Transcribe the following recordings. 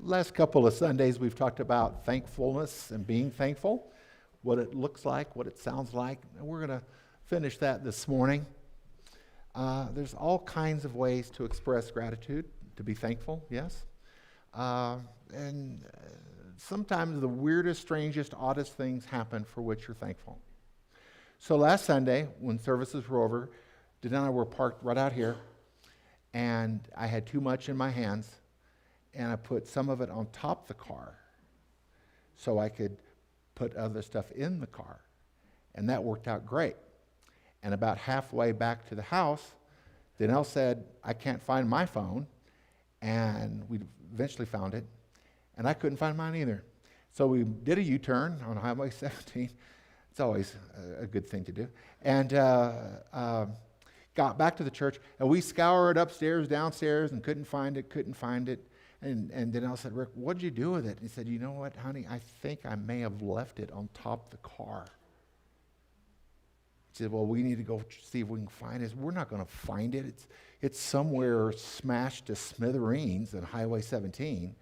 Last couple of Sundays, we've talked about thankfulness and being thankful, what it looks like, what it sounds like. And we're going to finish that this morning. There's all kinds of ways to express gratitude, to be thankful, yes. And sometimes the weirdest, strangest, oddest things happen for which you're thankful. So last Sunday, when services were over, Dana and I were parked right out here, and I had too much in my hands, and I put some of it on top of the car so I could put other stuff in the car. And that worked out great. And about halfway back to the house, Danelle said, I can't find my phone. And we eventually found it. And I couldn't find mine either. So we did a U-turn on Highway 17. It's always a good thing to do. And got back to the church. And we scoured upstairs, downstairs, and couldn't find it. And Danelle said, Rick, what'd you do with it? And he said, you know what, honey, I think I may have left it on top of the car. He said, well, we need to go see if we can find it. We're not going to find it. It's somewhere smashed to smithereens on Highway 17.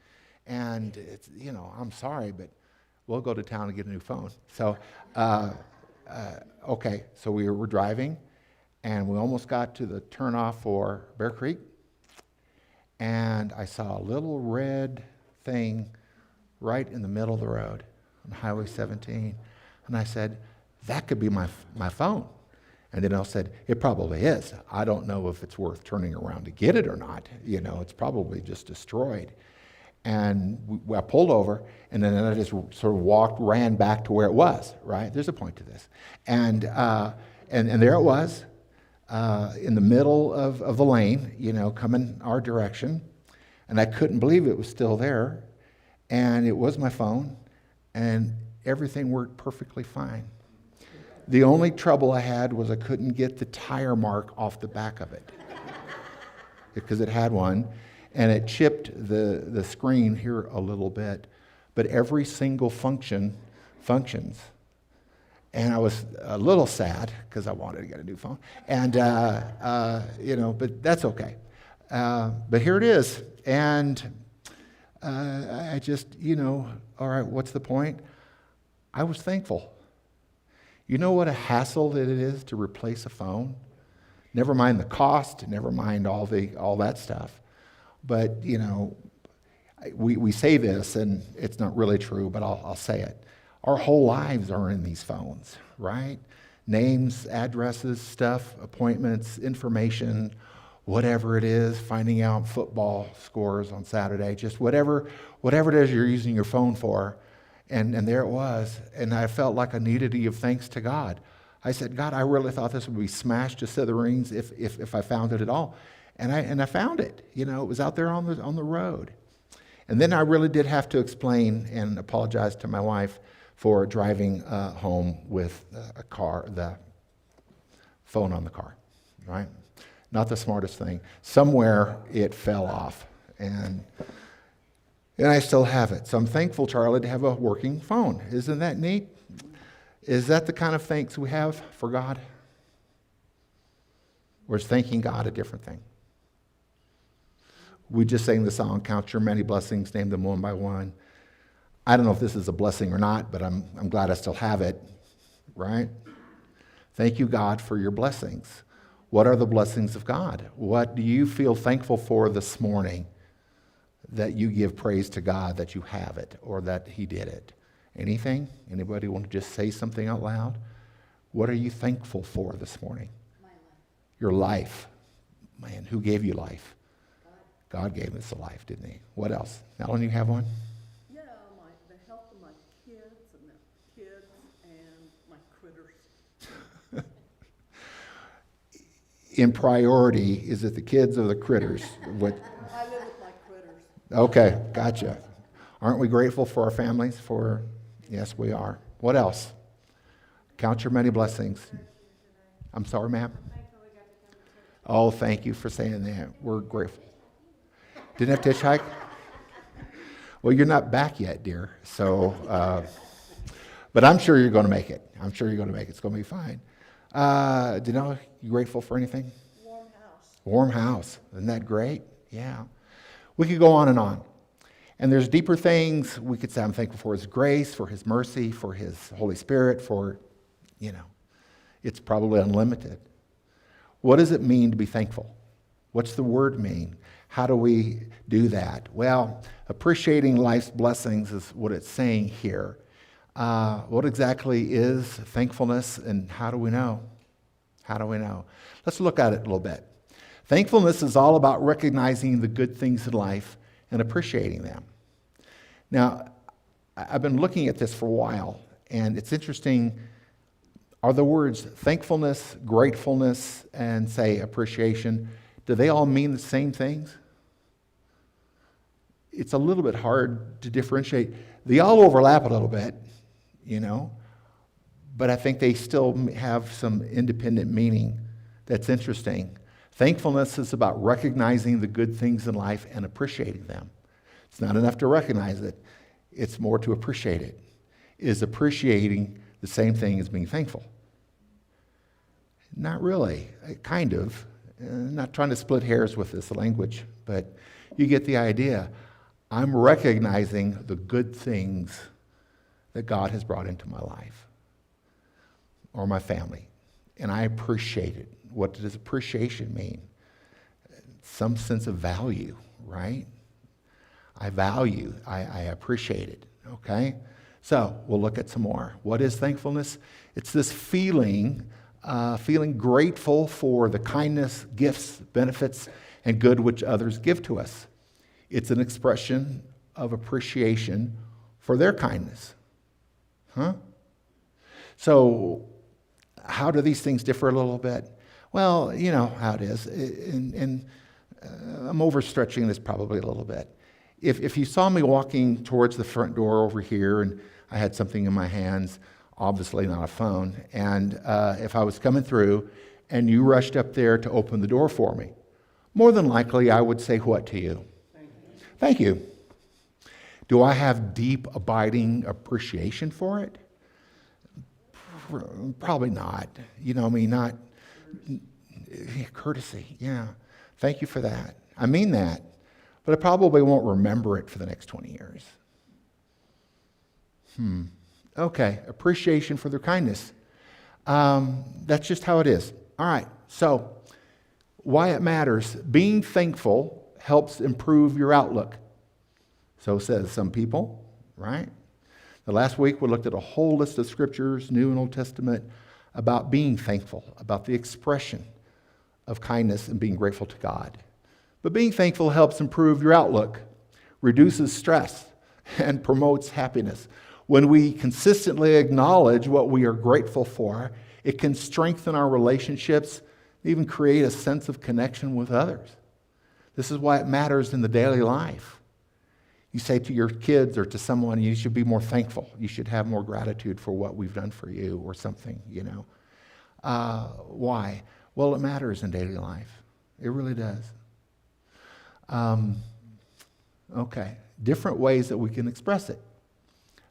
And, it's, I'm sorry, but we'll go to town and get a new phone. So, okay, so we were driving, and we almost got to the turnoff for Bear Creek. And I saw a little red thing right in the middle of the road on Highway 17. And I said, that could be my phone. And then I said, it probably is. I don't know if it's worth turning around to get it or not. It's probably just destroyed. And I pulled over, and then I just sort of ran back to where it was, right? There's a point to this. And there it was. In the middle of the lane, coming our direction. And I couldn't believe it was still there. And it was my phone. And everything worked perfectly fine. The only trouble I had was I couldn't get the tire mark off the back of it. Because it had one. And it chipped the screen here a little bit. But every single functions. And I was a little sad because I wanted to get a new phone. And, but that's okay. But here it is. And I just, all right, what's the point? I was thankful. You know what a hassle it is to replace a phone? Never mind the cost, never mind all that stuff. But, we say this, and it's not really true, but I'll say it. Our whole lives are in these phones, right? Names, addresses, stuff, appointments, information, whatever it is, finding out football scores on Saturday, just whatever it is you're using your phone for. And there it was. And I felt like I needed to give thanks to God. I said, God, I really thought this would be smashed to smithereens if I found it at all. And I found it. It was out there on the road. And then I really did have to explain and apologize to my wife for driving home with the phone on the car, right? Not the smartest thing. Somewhere it fell off, and I still have it. So I'm thankful, Charlie, to have a working phone. Isn't that neat? Is that the kind of thanks we have for God? Or is thanking God a different thing? We just sang the song, Count Your Many Blessings, Name Them One by One. I don't know if this is a blessing or not, but I'm glad I still have it, right? Thank you, God, for your blessings. What are the blessings of God? What do you feel thankful for this morning that you give praise to God that you have it or that he did it? Anything? Anybody want to just say something out loud? What are you thankful for this morning? My life. Your life. Man, who gave you life? God gave us a life, didn't he? What else? Alan, you have one? The health of my kids and my critters. In priority, is it the kids or the critters? What? I live with my critters. Okay, gotcha. Aren't we grateful for our families? Yes, we are. What else? Count your many blessings. I'm sorry, ma'am. Oh, thank you for saying that. We're grateful. Didn't have to hitchhike? Well, you're not back yet, dear. So, but I'm sure you're going to make it. It's going to be fine. You grateful for anything? Warm house. Warm house. Isn't that great? Yeah. We could go on and on. And there's deeper things we could say I'm thankful for his grace, for his mercy, for his Holy Spirit, for, it's probably unlimited. What does it mean to be thankful? What's the word mean? How do we do that? Well, appreciating life's blessings is what it's saying here. What exactly is thankfulness, and how do we know? How do we know? Let's look at it a little bit. Thankfulness is all about recognizing the good things in life and appreciating them. Now, I've been looking at this for a while, and it's interesting. Are the words thankfulness, gratefulness, and say appreciation, do they all mean the same things? It's a little bit hard to differentiate. They all overlap a little bit, but I think they still have some independent meaning that's interesting. Thankfulness is about recognizing the good things in life and appreciating them. It's not enough to recognize it. It's more to appreciate it. Is appreciating the same thing as being thankful? Not really. Kind of. Not trying to split hairs with this language, but you get the idea. I'm recognizing the good things that God has brought into my life or my family, and I appreciate it. What does appreciation mean? Some sense of value, right? I value, I appreciate it, okay? So we'll look at some more. What is thankfulness? It's this feeling grateful for the kindness, gifts, benefits, and good which others give to us. It's an expression of appreciation for their kindness. So how do these things differ a little bit? Well, you know how it is, and I'm overstretching this probably a little bit. If you saw me walking towards the front door over here and I had something in my hands, obviously not a phone, and if I was coming through and you rushed up there to open the door for me, more than likely I would say what to you? Thank you. Do I have deep, abiding appreciation for it? Probably not. Not courtesy. Yeah. Thank you for that. I mean that. But I probably won't remember it for the next 20 years. Okay. Appreciation for their kindness. That's just how it is. All right. So, why it matters. Being thankful helps improve your outlook. So says some people, right? The last week we looked at a whole list of scriptures, New and Old Testament, about being thankful, about the expression of kindness and being grateful to God. But being thankful helps improve your outlook, reduces stress, and promotes happiness. When we consistently acknowledge what we are grateful for, it can strengthen our relationships, even create a sense of connection with others. This is why it matters in the daily life. You say to your kids or to someone, you should be more thankful. You should have more gratitude for what we've done for you or something, Why? Well, it matters in daily life. It really does. Okay. Different ways that we can express it.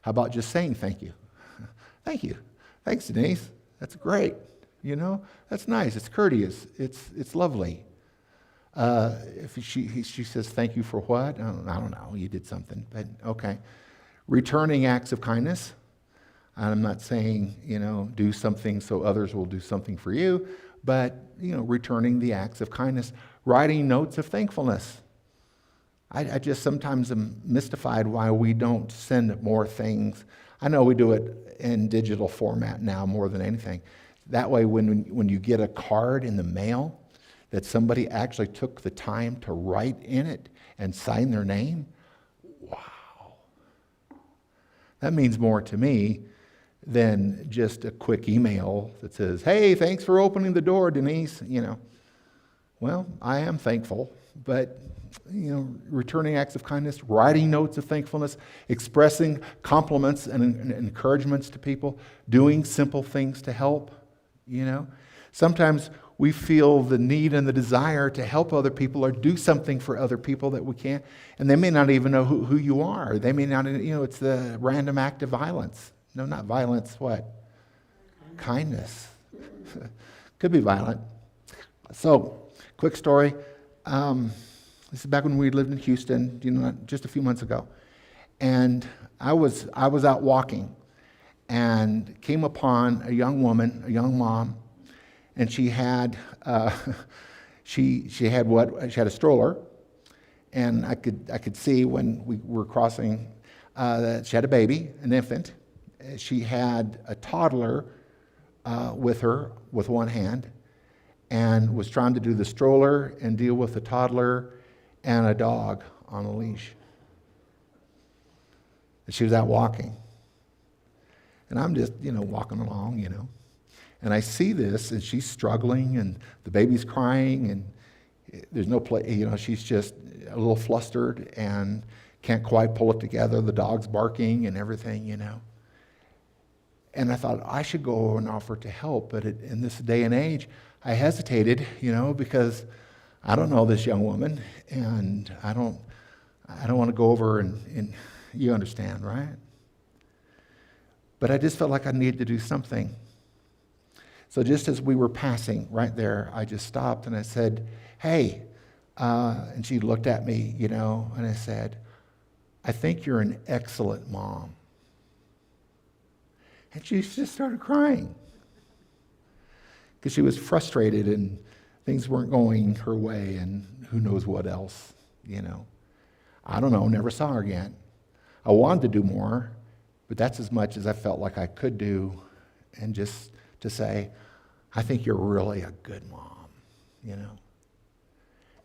How about just saying thank you? Thank you. Thanks, Denise. That's great. That's nice. It's courteous. It's lovely. If she says thank you for what? I don't know. You did something, but okay. Returning acts of kindness. I'm not saying, do something so others will do something for you, but, returning the acts of kindness. Writing notes of thankfulness. I just sometimes am mystified why we don't send more things. I know we do it in digital format now more than anything. That way when you get a card in the mail, that somebody actually took the time to write in it and sign their name. Wow. That means more to me than just a quick email that says, hey, thanks for opening the door, Denise. Well, I am thankful, but, returning acts of kindness, writing notes of thankfulness, expressing compliments and encouragements to people, doing simple things to help, Sometimes we feel the need and the desire to help other people or do something for other people that we can't, and they may not even know who you are. They may not, it's the random act of violence. No, not violence, what? Kindness. Could be violent. So, quick story. This is back when we lived in Houston, just a few months ago. And I was out walking and came upon a young woman, a young mom, and she had she had a stroller, and I could see when we were crossing that she had a baby, an infant. She had a toddler with her with one hand, and was trying to do the stroller and deal with the toddler and a dog on a leash. And she was out walking. And I'm just, walking along, And I see this, and she's struggling, and the baby's crying, and there's no play, she's just a little flustered and can't quite pull it together. The dog's barking and everything, And I thought, I should go over and offer to help. But in this day and age, I hesitated, because I don't know this young woman, and I don't want to go over and you understand, right? But I just felt like I needed to do something. So just as we were passing right there, I just stopped and I said, hey, and she looked at me, and I said, I think you're an excellent mom. And she just started crying because she was frustrated and things weren't going her way and who knows what else, I don't know, never saw her again. I wanted to do more, but that's as much as I felt like I could do, and just to say, I think you're really a good mom, And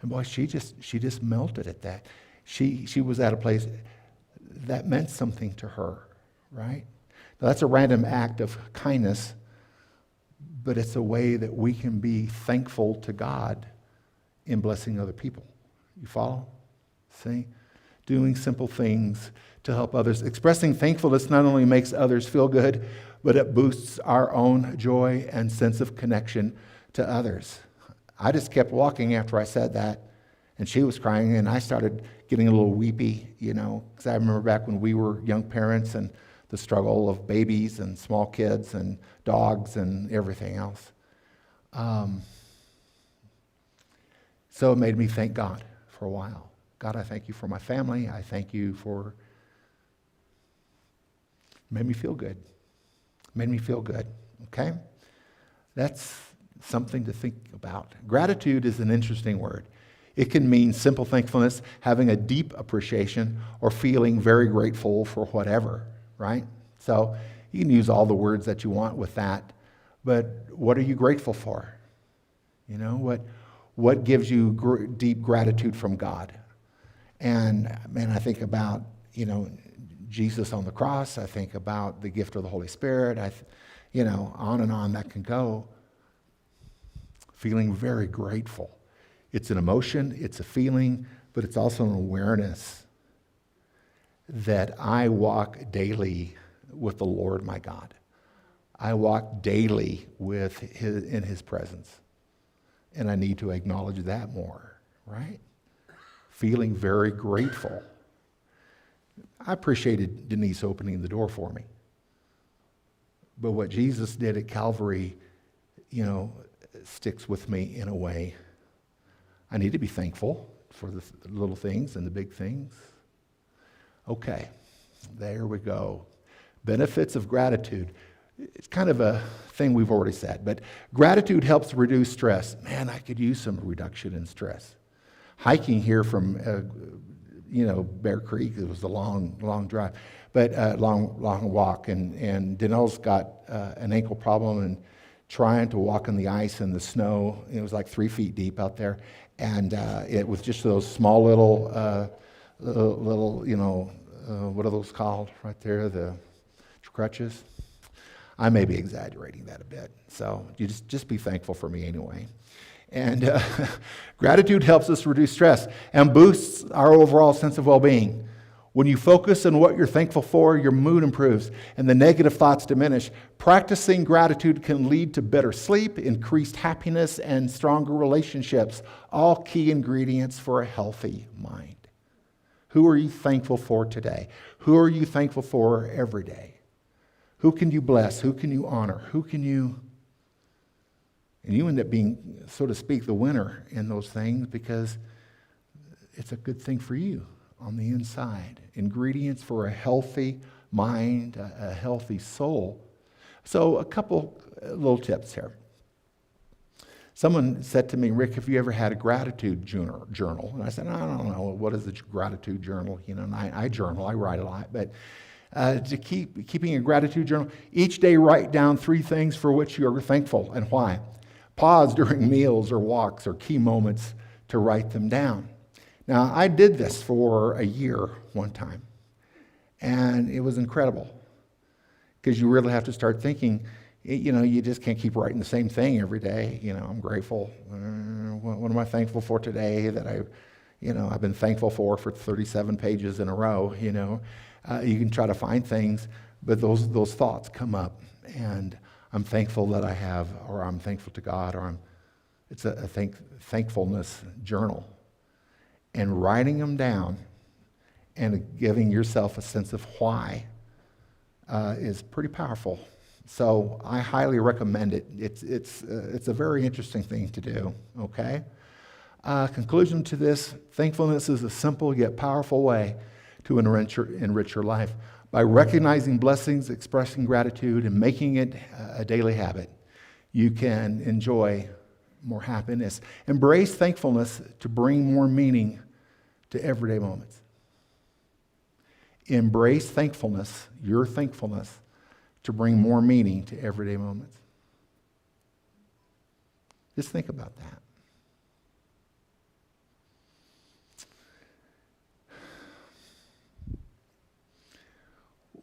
boy, she just melted at that. She was at a place that meant something to her, right? Now, that's a random act of kindness, but it's a way that we can be thankful to God in blessing other people. You follow? See? Doing simple things to help others. Expressing thankfulness not only makes others feel good, but it boosts our own joy and sense of connection to others. I just kept walking after I said that, and she was crying, and I started getting a little weepy, because I remember back when we were young parents and the struggle of babies and small kids and dogs and everything else. So it made me thank God for a while. God, I thank you for my family. I thank you for... Made me feel good. Made me feel good, okay? That's something to think about. Gratitude is an interesting word. It can mean simple thankfulness, having a deep appreciation, or feeling very grateful for whatever, right? So you can use all the words that you want with that, but what are you grateful for? What gives you deep gratitude from God? And man, I think about, Jesus on the cross. I think about the gift of the Holy Spirit. On and on that can go. Feeling very grateful. It's an emotion, it's a feeling, but it's also an awareness that I walk daily with the Lord my God. I walk daily in His presence. And I need to acknowledge that more, right? Feeling very grateful. I appreciated Denise opening the door for me. But what Jesus did at Calvary, sticks with me in a way. I need to be thankful for the little things and the big things. Okay, there we go. Benefits of gratitude. It's kind of a thing we've already said, but gratitude helps reduce stress. Man, I could use some reduction in stress. Hiking here from, Bear Creek, it was a long drive, but long walk. And Danelle's got an ankle problem and trying to walk on the ice and the snow. It was like 3 feet deep out there. And it was just those small little, what are those called right there? The crutches. I may be exaggerating that a bit. So you just be thankful for me anyway. And gratitude helps us reduce stress and boosts our overall sense of well-being. When you focus on what you're thankful for, your mood improves and the negative thoughts diminish. Practicing gratitude can lead to better sleep, increased happiness, and stronger relationships, all key ingredients for a healthy mind. Who are you thankful for today? Who are you thankful for every day? Who can you bless? Who can you honor? Who can you... And you end up being, so to speak, the winner in those things because it's a good thing for you on the inside. Ingredients for a healthy mind, a healthy soul. So a couple little tips here. Someone said to me, Rick, have you ever had a gratitude journal? And I said, I don't know, what is a gratitude journal? And I journal, I write a lot, but to keeping a gratitude journal, each day write down 3 things for which you are thankful and why. Pause during meals or walks or key moments to write them down. Now, I did this for a year one time, and it was incredible because you really have to start thinking. You just can't keep writing the same thing every day. I'm grateful. What am I thankful for today that I've been thankful for 37 pages in a row. You can try to find things, but those thoughts come up, and I'm thankful that I have, or I'm thankful to God, or it's a thankfulness journal. And writing them down and giving yourself a sense of why is pretty powerful. So I highly recommend it. It's a very interesting thing to do, okay? Conclusion to this, thankfulness is a simple yet powerful way to enrich your life. By recognizing blessings, expressing gratitude, and making it a daily habit, you can enjoy more happiness. Embrace thankfulness to bring more meaning to everyday moments. Embrace thankfulness, your thankfulness, to bring more meaning to everyday moments. Just think about that.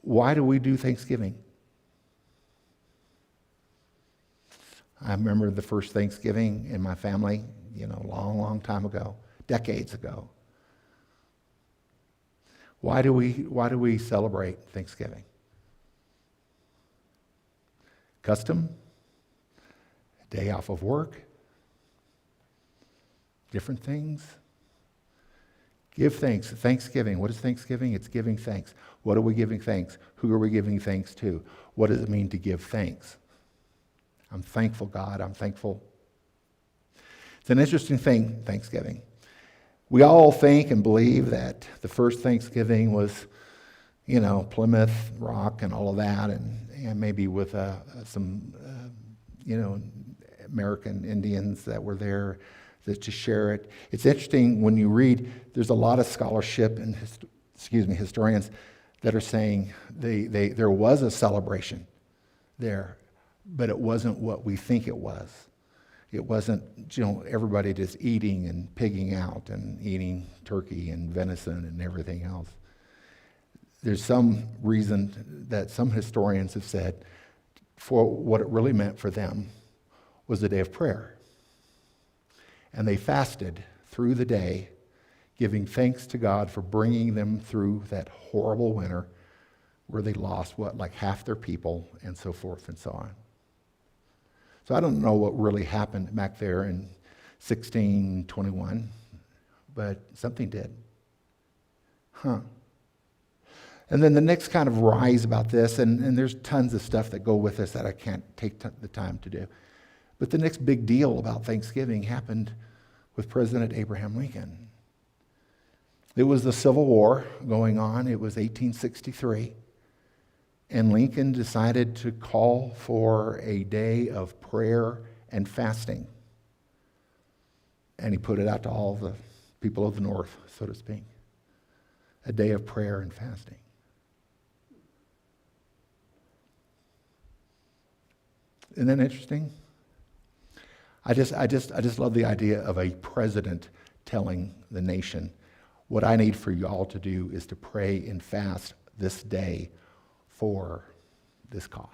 Why do we do Thanksgiving? I remember the first Thanksgiving in my family, long time ago, decades ago. Why do we celebrate Thanksgiving? Custom, a day off of work, different things. Give thanks. Thanksgiving. What is Thanksgiving? It's giving thanks. What are we giving thanks? Who are we giving thanks to? What does it mean to give thanks? I'm thankful, God. I'm thankful. It's an interesting thing, Thanksgiving. We all think and believe that the first Thanksgiving was, Plymouth Rock and all of that, and maybe with some, American Indians that were there to share it. It's interesting when you read, there's a lot of scholarship and historians that are saying there was a celebration there, but it wasn't what we think it was. It wasn't, everybody just eating and pigging out and eating turkey and venison and everything else. There's some reason that some historians have said for what it really meant for them was a day of prayer. And they fasted through the day, giving thanks to God for bringing them through that horrible winter where they lost, half their people and so forth and so on. So I don't know what really happened back there in 1621, but something did. And then the next kind of rise about this, and there's tons of stuff that go with this that I can't take the time to do. But the next big deal about Thanksgiving happened with President Abraham Lincoln. It was the Civil War going on. It was 1863. And Lincoln decided to call for a day of prayer and fasting. And he put it out to all the people of the North, so to speak. A day of prayer and fasting. Isn't that interesting? I just love the idea of a president telling the nation, what I need for y'all to do is to pray and fast this day for this cause.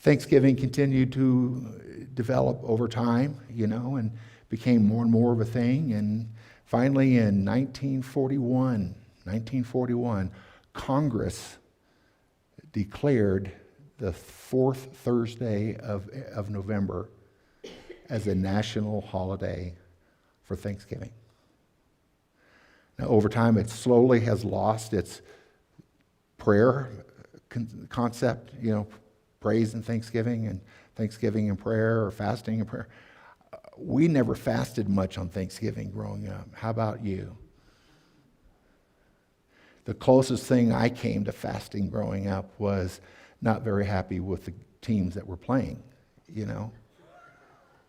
Thanksgiving continued to develop over time, and became more and more of a thing. And finally in 1941, Congress declared the fourth Thursday of November as a national holiday for Thanksgiving. Now, over time, it slowly has lost its prayer concept, praise and Thanksgiving and prayer, or fasting and prayer. We never fasted much on Thanksgiving growing up. How about you? The closest thing I came to fasting growing up was not very happy with the teams that were playing, you know.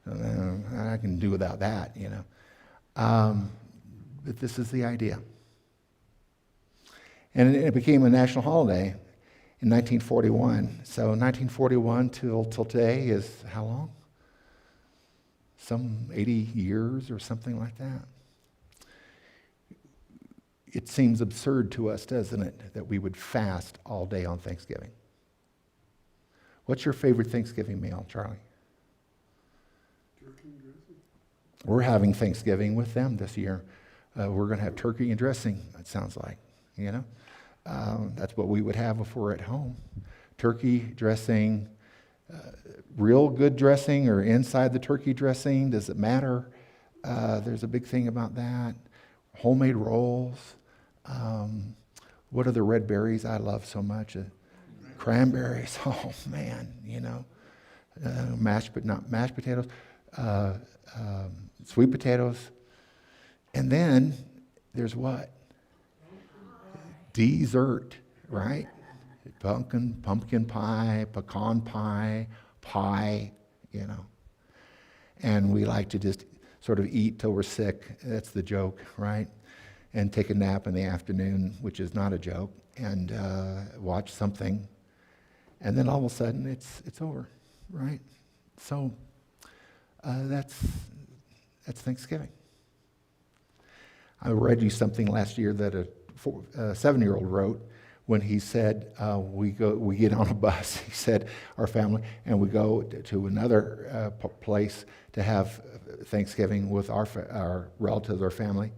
I can do without that, you know. But this is the idea. And it became a national holiday in 1941. So 1941 till today is how long? Some 80 years or something like that. It seems absurd to us, doesn't it, that we would fast all day on Thanksgiving. What's your favorite Thanksgiving meal, Charlie? Turkey and dressing. We're having Thanksgiving with them this year. We're going to have turkey and dressing, it sounds like, you know. That's what we would have if we're at home. Turkey dressing, real good dressing or inside the turkey dressing, does it matter? There's a big thing about that. Homemade rolls. What are the red berries I love so much? Cranberries. Oh, man, you know. Mashed potatoes. Sweet potatoes. And then there's what? Dessert, right? Pumpkin pie, pecan pie, you know. And we like to just sort of eat till we're sick. That's the joke, right? And take a nap in the afternoon, which is not a joke, and watch something. And then all of a sudden, it's over, right? So that's Thanksgiving. I read you something last year that a 7-year-old wrote when he said, we get on a bus, he said, our family, and we go to another place to have Thanksgiving with our relatives, our family.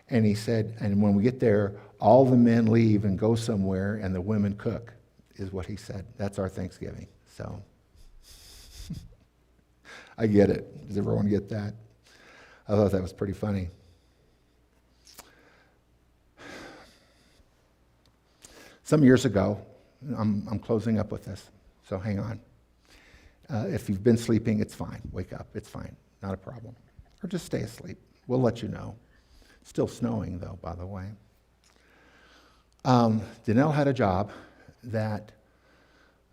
And he said, and when we get there, all the men leave and go somewhere, and the women cook, is what he said. That's our Thanksgiving. So I get it. Does everyone get that? I thought that was pretty funny. Some years ago, I'm closing up with this, so hang on. If you've been sleeping, it's fine. Wake up, it's fine. Not a problem. Or just stay asleep. We'll let you know. Still snowing, though, by the way. Danelle had a job that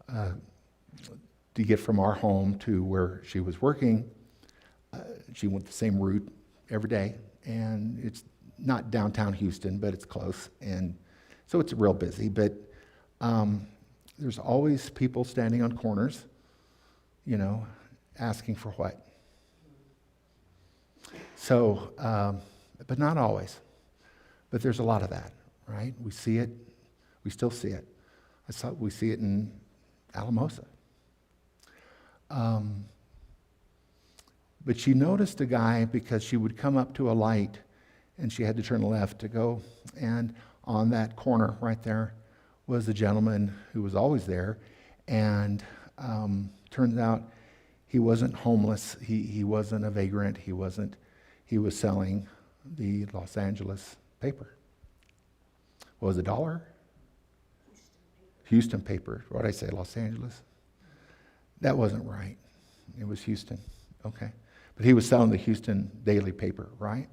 to get from our home to where she was working, she went the same route every day, and it's not downtown Houston, but it's close, and so it's real busy. But there's always people standing on corners, you know, asking for what? So, but not always. But there's a lot of that, right? We see it. We still see it. We see it in Alamosa. But she noticed a guy because she would come up to a light and she had to turn left to go. And on that corner right there was a gentleman who was always there. And turns out he wasn't homeless. He wasn't a vagrant. He was selling the Los Angeles paper. What was it, $1? Houston paper. What did I say, Los Angeles? That wasn't right. It was Houston. Okay. But he was selling the Houston daily paper, right?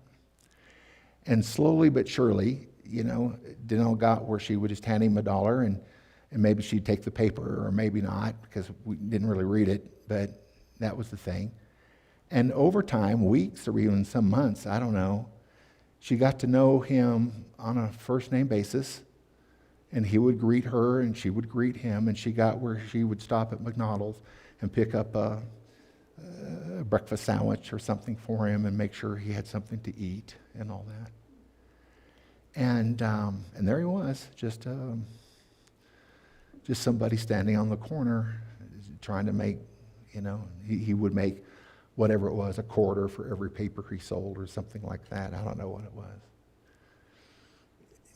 And slowly but surely, you know, Danelle got where she would just hand him $1 and maybe she'd take the paper or maybe not because we didn't really read it, but that was the thing. And over time, weeks or even some months, I don't know, she got to know him on a first name basis, and he would greet her and she would greet him, and she got where she would stop at McDonald's and pick up a breakfast sandwich or something for him and make sure he had something to eat and all that. And there he was, just somebody standing on the corner trying to make, you know, he would make whatever it was, a quarter for every paper he sold or something like that. I don't know what it was.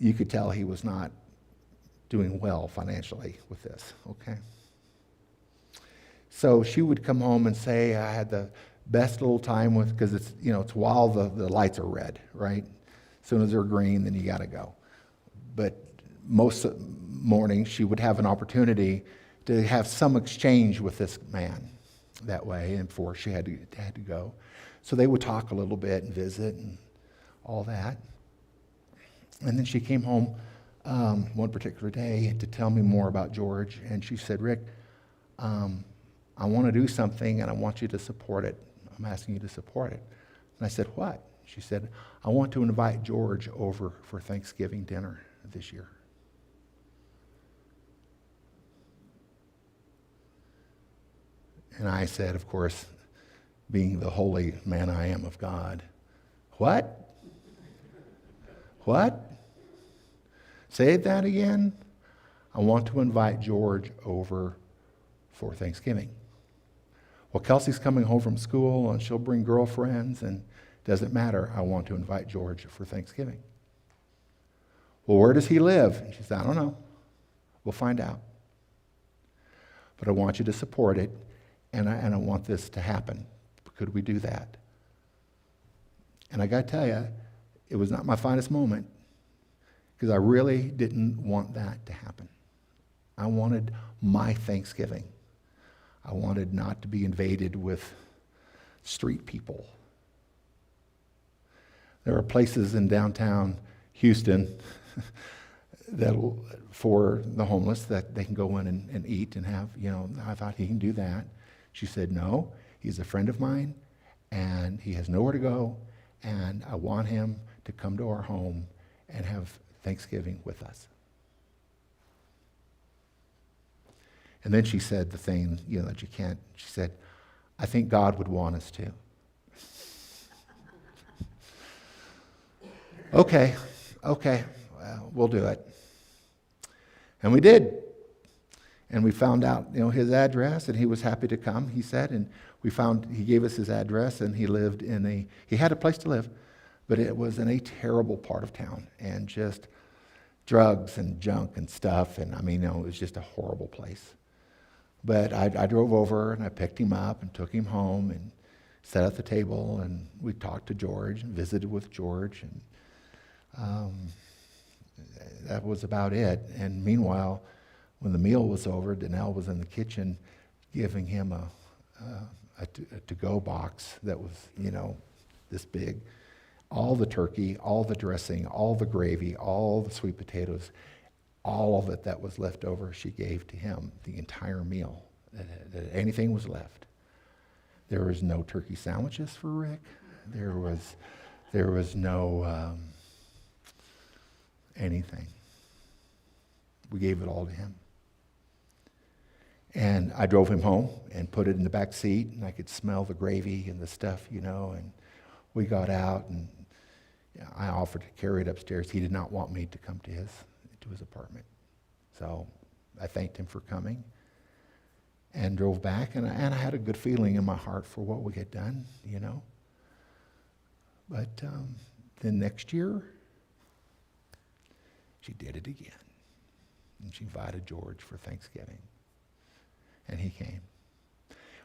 You could tell he was not doing well financially with this, okay? So she would come home and say, I had the best little time with, because it's, you know, it's while the lights are red, right? As soon as they're green, then you got to go. But most mornings she would have an opportunity to have some exchange with this man, that way, and before she had to go. So they would talk a little bit and visit and all that. And then she came home one particular day to tell me more about George, and she said, Rick, I want to do something, and I want you to support it. I'm asking you to support it. And I said, what? She said, I want to invite George over for Thanksgiving dinner this year. And I said, of course, being the holy man I am of God, what? What? Say that again. I want to invite George over for Thanksgiving. Well, Kelsey's coming home from school, and she'll bring girlfriends, and it doesn't matter. I want to invite George for Thanksgiving. Well, where does he live? And she said, I don't know. We'll find out. But I want you to support it, and I want this to happen. Could we do that? And I got to tell you, it was not my finest moment, because I really didn't want that to happen. I wanted my Thanksgiving. I wanted not to be invaded with street people. There are places in downtown Houston that for the homeless that they can go in and eat and have, I thought he can do that. She said, no, he's a friend of mine, and he has nowhere to go, and I want him to come to our home and have Thanksgiving with us. And then she said the thing, that you can't. She said, I think God would want us to. Okay, well, we'll do it. And we did. And we found out, his address, and he was happy to come, he said. And he gave us his address, and he had a place to live, but it was in a terrible part of town, and just drugs and junk and stuff. And it was just a horrible place. But I drove over, and I picked him up and took him home and sat at the table, and we talked to George and visited with George, and that was about it. And meanwhile, when the meal was over, Danelle was in the kitchen giving him a to-go box that was, this big. All the turkey, all the dressing, all the gravy, all the sweet potatoes, all of it that was left over, she gave to him, the entire meal. Anything was left. There was no turkey sandwiches for Rick. There was no anything. We gave it all to him. And I drove him home and put it in the back seat, and I could smell the gravy and the stuff, and we got out, and I offered to carry it upstairs. He did not want me to come to his apartment. So I thanked him for coming and drove back, and I had a good feeling in my heart for what we had done, But then next year, she did it again. And she invited George for Thanksgiving. And he came.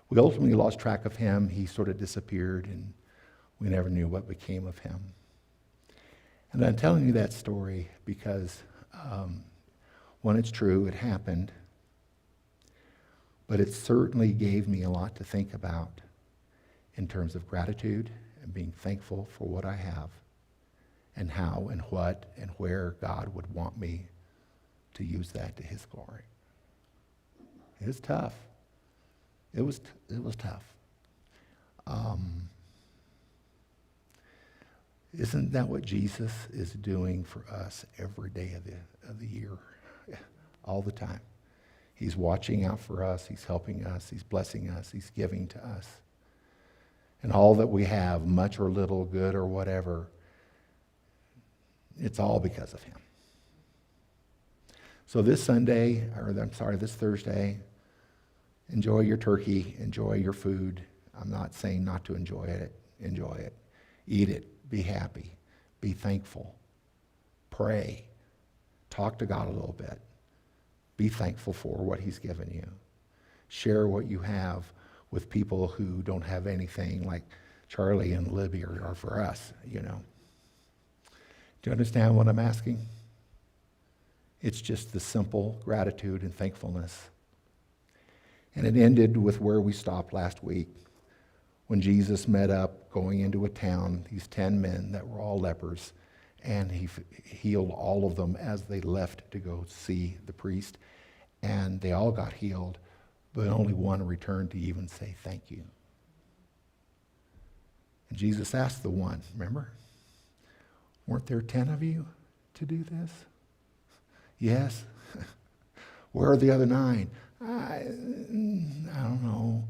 We ultimately lost track of him. He sort of disappeared, and we never knew what became of him. And I'm telling you that story because, when it's true, it happened. But it certainly gave me a lot to think about in terms of gratitude and being thankful for what I have and how and what and where God would want me to use that to his glory. It was tough. It was tough. Isn't that what Jesus is doing for us every day of the year, all the time? He's watching out for us. He's helping us. He's blessing us. He's giving to us. And all that we have, much or little, good or whatever, it's all because of him. So this Thursday, enjoy your turkey, enjoy your food. I'm not saying not to enjoy it. Enjoy it. Eat it. Be happy. Be thankful. Pray. Talk to God a little bit. Be thankful for what he's given you. Share what you have with people who don't have anything, like Charlie and Libby are for us, Do you understand what I'm asking? It's just the simple gratitude and thankfulness. And it ended with where we stopped last week, when Jesus met up going into a town, these 10 men that were all lepers, and he healed all of them as they left to go see the priest. And they all got healed, but only one returned to even say thank you. And Jesus asked the one, remember? Weren't there 10 of you to do this? Yes. Where are the other 9? I don't know.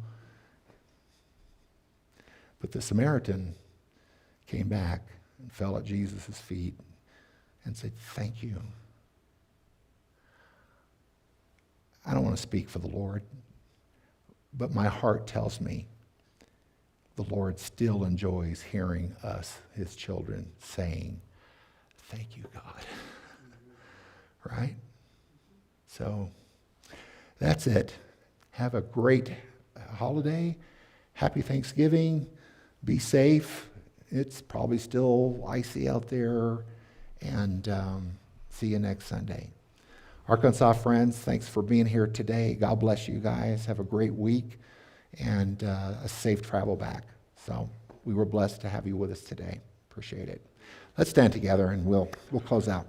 But the Samaritan came back and fell at Jesus' feet and said, thank you. I don't want to speak for the Lord, but my heart tells me the Lord still enjoys hearing us, his children, saying, thank you, God. Right? So that's it. Have a great holiday. Happy Thanksgiving. Be safe. It's probably still icy out there. And see you next Sunday. Arkansas friends, thanks for being here today. God bless you guys. Have a great week and a safe travel back. So we were blessed to have you with us today. Appreciate it. Let's stand together and we'll close out.